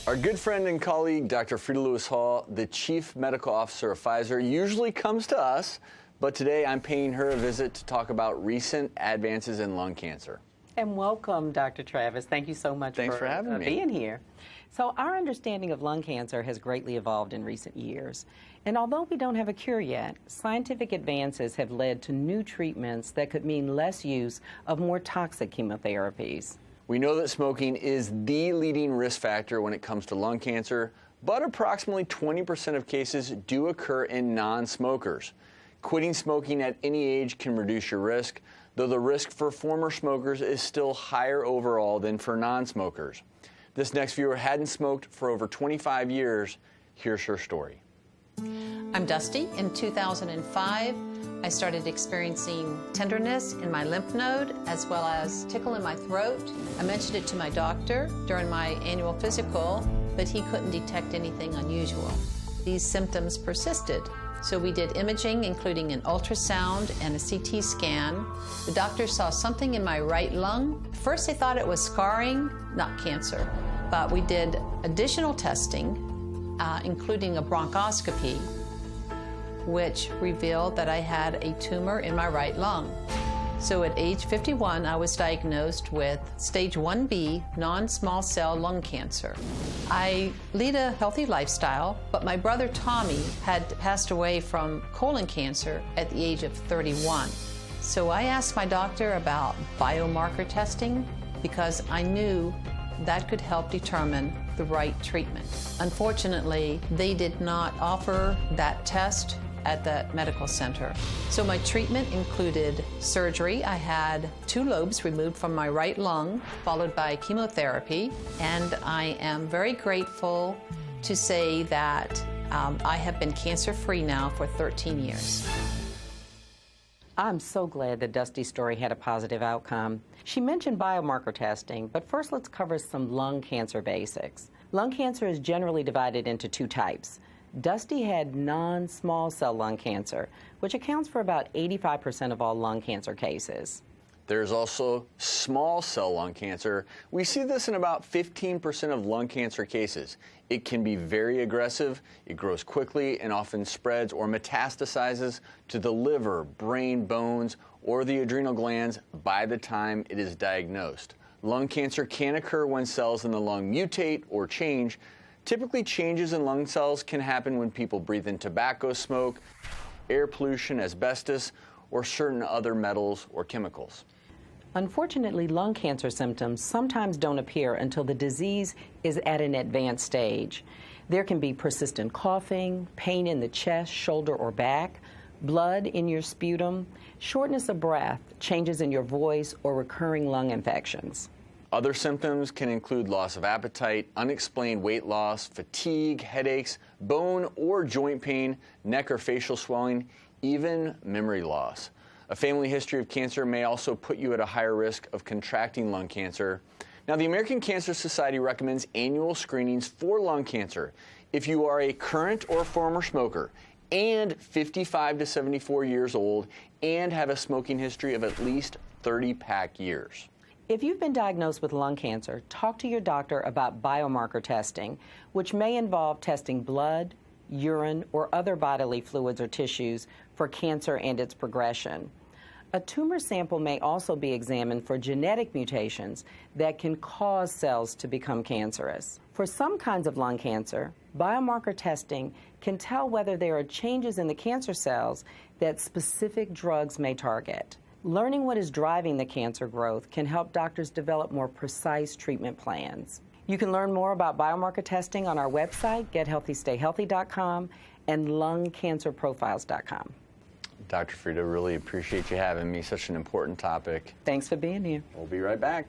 Our good friend and colleague, Dr. Freda Lewis-Hall, the Chief Medical Officer of Pfizer, usually comes to us, but today I'm paying her a visit to talk about recent advances in lung cancer. And welcome, Dr. Travis. Thank you so much for having me. Being here. So our understanding of lung cancer has greatly evolved in recent years. And although we don't have a cure yet, scientific advances have led to new treatments that could mean less use of more toxic chemotherapies. We know that smoking is the leading risk factor when it comes to lung cancer, but approximately 20% of cases do occur in non-smokers. Quitting smoking at any age can reduce your risk, though the risk for former smokers is still higher overall than for non-smokers. This next viewer hadn't smoked for over 25 years. Here's her story. I'm Dusty. In 2005, I started experiencing tenderness in my lymph node as well as tickle in my throat. I mentioned it to my doctor during my annual physical, but he couldn't detect anything unusual. These symptoms persisted. So we did imaging, including an ultrasound and a CT scan. The doctor saw something in my right lung. First, they thought it was scarring, not cancer. But we did additional testing, including a bronchoscopy, which revealed that I had a tumor in my right lung. So at age 51, I was diagnosed with stage 1B non-small cell lung cancer. I lead a healthy lifestyle, but my brother Tommy had passed away from colon cancer at the age of 31. So I asked my doctor about biomarker testing because I knew that could help determine the right treatment. Unfortunately, they did not offer that test at that medical center. So my treatment included surgery. I had 2 lobes removed from my right lung, followed by chemotherapy, and I am very grateful to say that I have been cancer-free now for 13 years. I'm so glad that Dusty's story had a positive outcome. She mentioned biomarker testing, but first let's cover some lung cancer basics. Lung cancer is generally divided into 2 types. Dusty had non-small cell lung cancer, which accounts for about 85% of all lung cancer cases. There's also small cell lung cancer. We see this in about 15% of lung cancer cases. It can be very aggressive, it grows quickly and often spreads or metastasizes to the liver, brain, bones, or the adrenal glands by the time it is diagnosed. Lung cancer can occur when cells in the lung mutate or change. Typically, changes in lung cells can happen when people breathe in tobacco smoke, air pollution, asbestos, or certain other metals or chemicals. Unfortunately, lung cancer symptoms sometimes don't appear until the disease is at an advanced stage. There can be persistent coughing, pain in the chest, shoulder, or back, blood in your sputum, shortness of breath, changes in your voice, or recurring lung infections. Other symptoms can include loss of appetite, unexplained weight loss, fatigue, headaches, bone or joint pain, neck or facial swelling, even memory loss. A family history of cancer may also put you at a higher risk of contracting lung cancer. Now, the American Cancer Society recommends annual screenings for lung cancer if you are a current or former smoker and 55 to 74 years old and have a smoking history of at least 30 pack years. If you've been diagnosed with lung cancer, talk to your doctor about biomarker testing, which may involve testing blood, urine, or other bodily fluids or tissues for cancer and its progression. A tumor sample may also be examined for genetic mutations that can cause cells to become cancerous. For some kinds of lung cancer, biomarker testing can tell whether there are changes in the cancer cells that specific drugs may target. Learning what is driving the cancer growth can help doctors develop more precise treatment plans. You can learn more about biomarker testing on our website, gethealthystayhealthy.com, and lungcancerprofiles.com. Dr. Freda, really appreciate you having me. Such an important topic. Thanks for being here. We'll be right back.